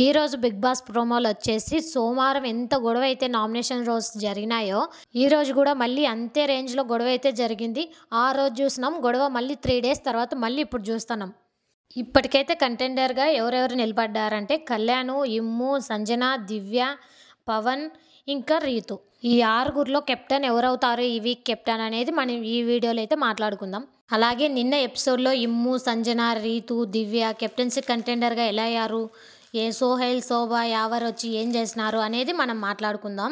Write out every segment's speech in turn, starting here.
ఈరోజు big boss ప్రోమోలో వచ్చేసి సోమవారం ఎంత గొడవ అయితే నామినేషన్ రోజు జరిగినాయో ఈరోజు కూడా మళ్ళీ అంతే రేంజ్లో గొడవ అయితే జరిగింది. ఆ రోజు చూసినాం గొడవ, మళ్ళీ 3 days తర్వాత మళ్ళీ ఇప్పుడు చూస్తున్నాం. ఇప్పటికైతే కంటెండర్గా ఎవరెవరు నిలబడ్డారంటే కళ్యాణ్, ఇమ్ము, సంజన, దివ్య, పవన్ ఇంకా రీతు. ఈ ఆరుగురిలో కెప్టెన్ ఎవరవుతారు ఈ వీక్ కెప్టెన్ అనేది మనం ఈ వీడియోలో అయితే మాట్లాడుకుందాం. అలాగే నిన్న ఎపిసోడ్లో ఇమ్ము, సంజన, రీతు, దివ్య కెప్టెన్సీ కంటెండర్గా ఎలా అయ్యారు, సోహెల్, శోభ, యావర్ వచ్చి ఏం చేసినారు అనేది మనం మాట్లాడుకుందాం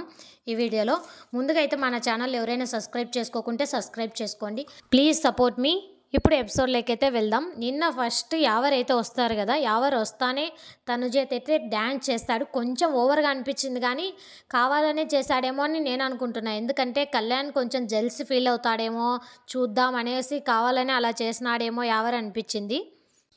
ఈ వీడియోలో. ముందుగా అయితే మన ఛానల్ ఎవరైనా సబ్స్క్రైబ్ చేసుకోకుంటే సబ్స్క్రైబ్ చేసుకోండి, ప్లీజ్ సపోర్ట్ మీ. ఇప్పుడు ఎపిసోడ్లోకి అయితే వెళ్దాం. నిన్న ఫస్ట్ యావర్ అయితే వస్తారు కదా, యావర్ వస్తానే తనుజ అయితే డ్యాన్స్ చేస్తాడు. కొంచెం ఓవర్గా అనిపించింది కానీ కావాలనే చేశాడేమో అని నేను అనుకుంటున్నాను. ఎందుకంటే కళ్యాణ్ కొంచెం జెల్సీ ఫీల్ అవుతాడేమో, చూద్దాం అనేసి కావాలని అలా చేసినాడేమో యావర్ అనిపించింది.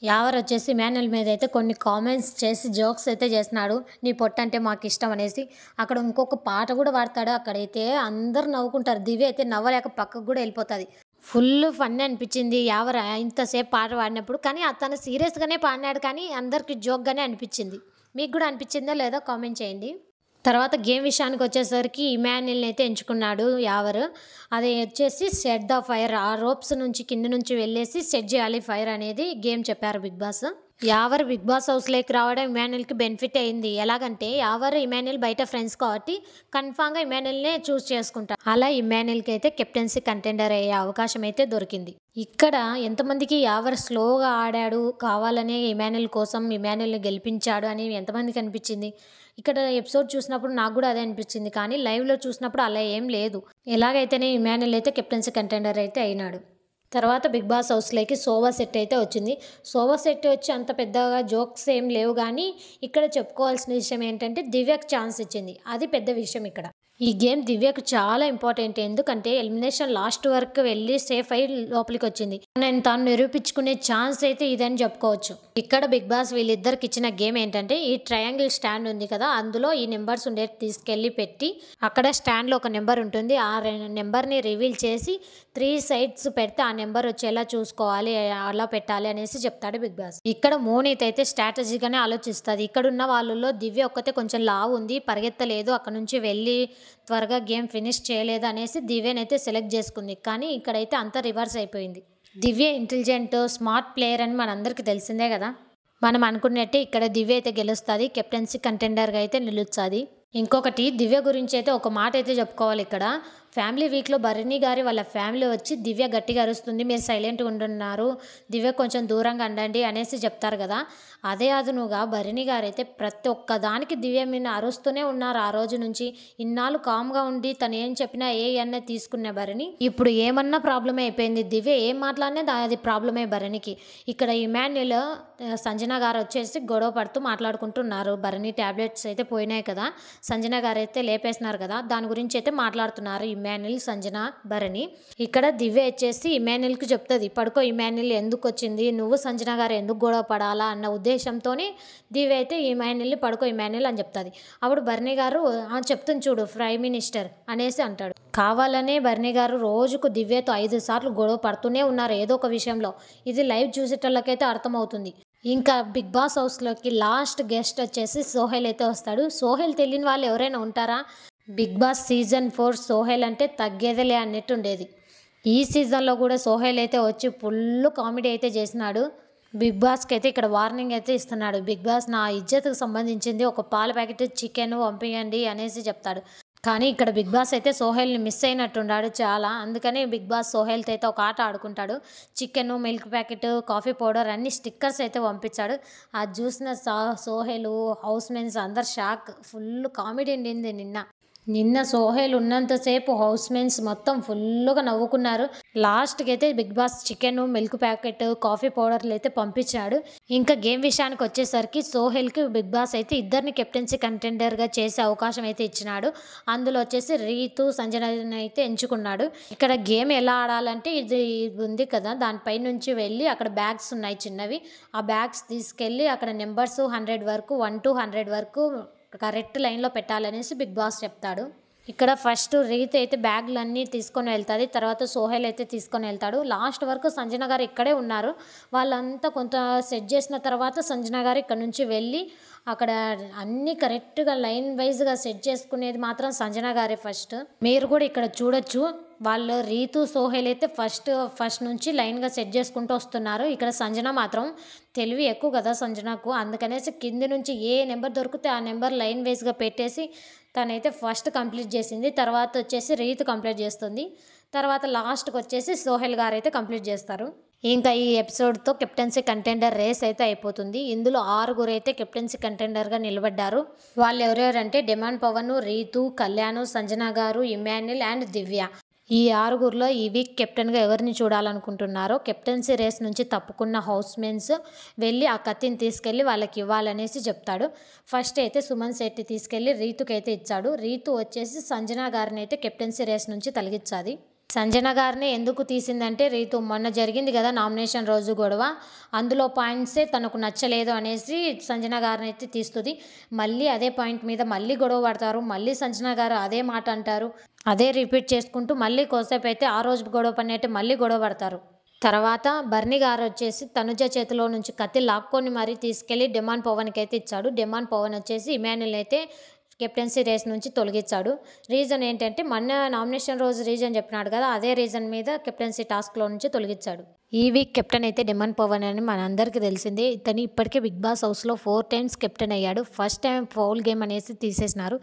యావర్ వచ్చేసి ఇమాన్యుల్ మీద అయితే కొన్ని కామెంట్స్ చేసి జోక్స్ అయితే చేస్తున్నాడు. నీ పొట్ట అంటే మాకు ఇష్టం అనేసి. అక్కడ ఇంకొక పాట కూడా పాడతాడు. అక్కడైతే అందరు నవ్వుకుంటారు. దివ్య అయితే నవ్వలేక పక్కకు కూడా వెళ్ళిపోతుంది. ఫుల్ ఫన్ అనిపించింది యావర్ ఇంతసేపు పాట పాడినప్పుడు. కానీ అతను సీరియస్గానే పాడినాడు కానీ అందరికి జోక్గానే అనిపించింది. మీకు కూడా అనిపించిందో లేదో కామెంట్ చేయండి. తర్వాత గేమ్ విషయానికి వచ్చేసరికి ఇమాన్యుల్ని అయితే ఎంచుకున్నాడు యావర్. అది వచ్చేసి సెట్ ద ఫైర్, ఆ రోప్స్ నుంచి కింద నుంచి వెళ్ళేసి సెట్ చేయాలి ఫైర్ అనేది గేమ్ చెప్పారు బిగ్ బాస్. యావర్ బిగ్ బాస్ హౌస్లోకి రావడం ఇమాన్యుల్కి బెనిఫిట్ అయింది. ఎలాగంటే యావర్ ఇమాన్యుల్ బయట ఫ్రెండ్స్ కాబట్టి కన్ఫామ్గా ఇమాన్యుల్నే చూస్ చేసుకుంటారు. అలా ఇమాన్యుల్కి అయితే కెప్టెన్సీ కంటెండర్ అయ్యే అవకాశం అయితే దొరికింది. ఇక్కడ ఎంతమందికి యావర్ స్లోగా ఆడాడు, కావాలనే ఇమాన్యుల్ కోసం ఇమాన్యుల్ని గెలిపించాడు అని ఎంతమందికి అనిపించింది. ఇక్కడ ఎపిసోడ్ చూసినప్పుడు నాకు కూడా అదే అనిపించింది కానీ లైవ్లో చూసినప్పుడు అలా ఏం లేదు. ఎలాగైతేనే ఇమాన్యుల్ అయితే కెప్టెన్సీ కంటెండర్ అయితే అయినాడు. తర్వాత బిగ్ బాస్ హౌస్లోకి సోవా సెట్ అయితే వచ్చింది. సోవా సెట్ వచ్చి అంత పెద్దగా జోక్స్ ఏం లేవు కానీ ఇక్కడ చెప్పుకోవాల్సిన విషయం ఏంటంటే దివ్యకు ఛాన్స్ ఇచ్చింది. అది పెద్ద విషయం ఇక్కడ. ఈ గేమ్ దివ్యకు చాలా ఇంపార్టెంట్. ఎందుకంటే ఎలిమినేషన్ లాస్ట్ వరకు వెళ్ళి సేఫ్ అయ్యి లోపలికి వచ్చింది. నేను తాను నిరూపించుకునే ఛాన్స్ అయితే ఇదని చెప్పుకోవచ్చు. ఇక్కడ బిగ్ బాస్ వీళ్ళిద్దరికి ఇచ్చిన గేమ్ ఏంటంటే ఈ ట్రయాంగిల్ స్టాండ్ ఉంది కదా, అందులో ఈ నెంబర్స్ ఉండే తీసుకెళ్ళి పెట్టి అక్కడ స్టాండ్లో ఒక నెంబర్ ఉంటుంది. ఆ నెంబర్ని రివీల్ చేసి 3 sides పెడితే ఆ నెంబర్ వచ్చేలా చూసుకోవాలి, అలా పెట్టాలి అనేసి చెప్తాడు బిగ్ బాస్. ఇక్కడ మోనీత్ అయితే స్ట్రాటజీగానే ఆలోచిస్తుంది. ఇక్కడ ఉన్న వాళ్ళలో దివ్య ఒక్కతే కొంచెం లావు ఉంది, పరిగెత్తలేదు, అక్కడ నుంచి వెళ్ళి త్వరగా గేమ్ ఫినిష్ చేయలేదు అనేసి దివ్యనైతే సెలెక్ట్ చేసుకుంది. కానీ ఇక్కడైతే అంతా రివర్స్ అయిపోయింది. దివ్య ఇంటెలిజెంట్, స్మార్ట్ ప్లేయర్ అని మనందరికీ తెలిసిందే కదా. మనం అనుకున్నట్టే ఇక్కడ దివ్య అయితే గెలుస్తుంది, కెప్టెన్సీ కంటెండర్గా అయితే నిలుస్తుంది. ఇంకొకటి దివ్య గురించి అయితే ఒక మాట అయితే చెప్పుకోవాలి. ఇక్కడ ఫ్యామిలీ వీక్లో భరణి గారి వాళ్ళ ఫ్యామిలీ వచ్చి దివ్య గట్టిగా అరుస్తుంది, మీరు సైలెంట్గా ఉంటున్నారు, దివ్య కొంచెం దూరంగా ఉండండి అనేసి చెప్తారు కదా. అదే అదునుగా భరణి గారు అయితే ప్రతి ఒక్క దానికి దివ్య మీద అరుస్తూనే ఉన్నారు. ఆ రోజు నుంచి ఇన్నాళ్ళు కామ్గా ఉండి తను ఏం చెప్పినా అన్న తీసుకునే భరణి ఇప్పుడు ఏమన్నా ప్రాబ్లమే అయిపోయింది. దివ్య ఏం మాట్లాడినా అది ప్రాబ్లమే భరణికి. ఇక్కడ ఇమాన్యుల్, సంజన గారు వచ్చేసి గొడవ పడుతూ మాట్లాడుకుంటున్నారు. భరణి ట్యాబ్లెట్స్ అయితే పోయినాయి కదా, సంజన గారు అయితే లేపేస్తున్నారు కదా, దాని గురించి అయితే మాట్లాడుతున్నారు ఇమాన్యుల్, సంజన, భరణి. ఇక్కడ దివ్య వచ్చేసి ఇమాన్యుల్కి చెప్తుంది, పడుకో ఇమాన్యుల్, ఎందుకు వచ్చింది నువ్వు సంజన గారు ఎందుకు గొడవ పడాలా అన్న ఉద్దేశంతోనే దివ్య అయితే ఇమాన్యుల్ని పడుకో ఇమాన్యుల్ అని చెప్తుంది. అప్పుడు భరణి గారు చెప్తుంది చూడు ప్రైమ్ మినిస్టర్ అనేసి అంటాడు. కావాలనే భరణి గారు రోజుకు దివ్యతో 5 సార్లు గొడవ పడుతూనే ఉన్నారు ఏదో ఒక విషయంలో. ఇది లైవ్ చూసేటోళ్ళకైతే అర్థమవుతుంది. ఇంకా బిగ్ బాస్ హౌస్లోకి లాస్ట్ గెస్ట్ వచ్చేసి సోహెల్ అయితే వస్తాడు. సోహెల్ తెలియని వాళ్ళు ఎవరైనా ఉంటారా? బిగ్ బాస్ సీజన్ 4 సోహెల్ అంటే తగ్గేదేలే అన్నట్టు ఉండేది. ఈ సీజన్లో కూడా సోహెల్ అయితే వచ్చి ఫుల్ కామెడీ అయితే చేసినాడు. బిగ్ బాస్కి అయితే ఇక్కడ వార్నింగ్ అయితే ఇస్తున్నాడు. బిగ్ బాస్ నా ఇజ్జత్కు సంబంధించింది, ఒక పాల ప్యాకెట్ చికెన్ పంపించండి అనేసి చెప్తాడు. కానీ ఇక్కడ బిగ్ బాస్ అయితే సోహెల్ని మిస్ అయినట్టున్నాడు చాలా. అందుకని బిగ్ బాస్ సోహెల్తో అయితే ఒక ఆట ఆడుకుంటాడు. Chicken, milk packet, coffee powder అన్ని స్టిక్కర్స్ అయితే పంపించాడు. అది చూసిన సోహెల్, హౌస్ మేట్స్ అందరు షాక్. ఫుల్ కామెడీ ఉండింది నిన్న సోహెల్ ఉన్నంతసేపు హౌస్ మేట్స్ మొత్తం ఫుల్గా నవ్వుకున్నారు. లాస్ట్కి అయితే Bigg Boss chicken, milk packet, coffee పౌడర్లు అయితే పంపించాడు. ఇంకా గేమ్ విషయానికి వచ్చేసరికి సోహెల్కి బిగ్ బాస్ అయితే ఇద్దరిని కెప్టెన్సీ కంటెండర్గా చేసే అవకాశం అయితే ఇచ్చినాడు. అందులో వచ్చేసి రీతు, సంజనని అయితే ఎంచుకున్నాడు. ఇక్కడ గేమ్ ఎలా ఆడాలంటే ఇది ఉంది కదా, దానిపై నుంచి వెళ్ళి అక్కడ బ్యాగ్స్ ఉన్నాయి చిన్నవి, ఆ బ్యాగ్స్ తీసుకెళ్ళి అక్కడ నెంబర్స్ 100 వరకు 1 to 100 వరకు కరెక్ట్ లైన్లో పెట్టాలనేసి బిగ్ బాస్ చెప్తాడు. ఇక్కడ ఫస్ట్ రీత్ అయితే బ్యాగులన్నీ తీసుకొని వెళ్తుంది, తర్వాత సోహెల్ అయితే తీసుకొని వెళ్తాడు. లాస్ట్ వరకు సంజన గారు ఇక్కడే ఉన్నారు. వాళ్ళంతా కొంత సెట్ చేసిన తర్వాత సంజన గారు ఇక్కడ నుంచి వెళ్ళి అక్కడ అన్నీ కరెక్ట్గా లైన్ వైజ్గా సెట్ చేసుకునేది మాత్రం సంజన గారే ఫస్ట్. మీరు కూడా ఇక్కడ చూడొచ్చు, వాళ్ళు రీతు సోహెల్ అయితే ఫస్ట్ నుంచి లైన్గా సెట్ చేసుకుంటూ వస్తున్నారు. ఇక్కడ సంజన మాత్రం తెలివి ఎక్కువ కదా సంజనకు, అందుకనేసి కింది నుంచి ఏ నెంబర్ దొరికితే ఆ నెంబర్ లైన్ వైజ్గా పెట్టేసి తనైతే ఫస్ట్ కంప్లీట్ చేసింది. తర్వాత వచ్చేసి రీతు కంప్లీట్ చేస్తుంది. తర్వాత లాస్ట్కి వచ్చేసి సోహెల్ గారు అయితే కంప్లీట్ చేస్తారు. ఇంకా ఈ ఎపిసోడ్తో కెప్టెన్సీ కంటెండర్ రేస్ అయితే అయిపోతుంది. ఇందులో 6 అయితే కెప్టెన్సీ కంటెండర్గా నిలబడ్డారు. వాళ్ళు ఎవరెవరంటే డిమాండ్ పవన్, రీతు, కళ్యాణ్, సంజన గారు, ఇమాన్యుల్ అండ్ దివ్య. ఈ 6లో ఈ వీక్ కెప్టెన్గా ఎవరిని చూడాలనుకుంటున్నారో, కెప్టెన్సీ రేస్ నుంచి తప్పుకున్న హౌస్మేన్స్ వెళ్ళి ఆ కత్తిని తీసుకెళ్ళి వాళ్ళకి ఇవ్వాలనేసి చెప్తాడు. ఫస్ట్ అయితే సుమన్ శెట్టి తీసుకెళ్ళి రీతుకి అయితే ఇచ్చాడు. రీతు వచ్చేసి సంజన గారిని అయితే కెప్టెన్సీ రేస్ నుంచి తొలగించాది. సంజన గారిని ఎందుకు తీసిందంటే, రీతు మొన్న జరిగింది కదా నామినేషన్ రోజు గొడవ, అందులో పాయింట్సే తనకు నచ్చలేదు అనేసి సంజన గారిని అయితే తీస్తుంది. మళ్ళీ అదే పాయింట్ మీద మళ్ళీ గొడవ పడతారు. మళ్ళీ సంజన గారు అదే మాట అంటారు. అదే రిపీట్ చేసుకుంటూ మళ్ళీ కోసేపు అయితే ఆ రోజు గొడవ పడినట్టు మళ్ళీ గొడవ పడతారు. తర్వాత బర్నీ గారు వచ్చేసి తనుజ చేతిలో నుంచి కత్తి లాక్కొని మరీ తీసుకెళ్ళి డిమాండ్ పవన్కి అయితే ఇచ్చాడు. డిమాండ్ పవన్ వచ్చేసి ఇమాన్యుల్ అయితే కెప్టెన్సీ రేస్ నుంచి తొలగించాడు. రీజన్ ఏంటంటే మొన్న నామినేషన్ రోజు రీజన్ చెప్పినాడు కదా, అదే రీజన్ మీద కెప్టెన్సీ టాస్క్లో నుంచి తొలగించాడు. ఈ వీక్ కెప్టెన్ అయితే డిమాండ్ పవన్ అని మనందరికీ తెలిసిందే. ఇతను ఇప్పటికే బిగ్ బాస్ హౌస్లో 4 times కెప్టెన్ అయ్యాడు. ఫస్ట్ టైం ఫౌల్ గేమ్ అనేసి తీసేసినారు.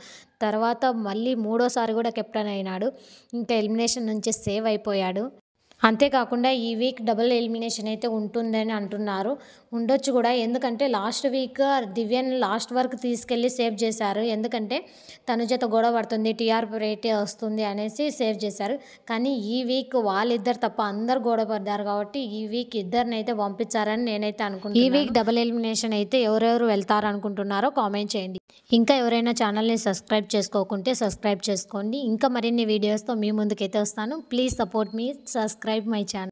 తర్వాత మళ్ళీ 3వసారి కూడా కెప్టెన్ అయినాడు. ఇంకా ఎలిమినేషన్ నుంచి సేవ్ అయిపోయాడు. అంతేకాకుండా ఈ వీక్ డబుల్ ఎలిమినేషన్ అయితే ఉంటుందని అంటున్నారు. ఉండొచ్చు కూడా, ఎందుకంటే లాస్ట్ వీక్ దివ్యని లాస్ట్ వరకు తీసుకెళ్ళి సేవ్ చేశారు. ఎందుకంటే తనుజతో గొడవ పడుతుంది, టీఆర్పీ రేట్ వస్తుంది అనేసి సేవ్ చేశారు. కానీ ఈ వీక్ వాళ్ళిద్దరు తప్ప అందరు గొడవ పడ్డారు కాబట్టి ఈ వీక్ ఇద్దరిని అయితే పంపించారని నేనైతే అనుకుంటున్నాను. ఈ వీక్ డబుల్ ఎలిమినేషన్ అయితే ఎవరెవరు వెళ్తారు అనుకుంటున్నారో కామెంట్ చేయండి. ఇంకా ఎవరైనా ఛానల్ని సబ్స్క్రైబ్ చేసుకోకుంటే సబ్స్క్రైబ్ చేసుకోండి. ఇంకా మరిన్ని వీడియోస్తో మీ ముందుకైతే వస్తాను. Please support me, subscribe my channel.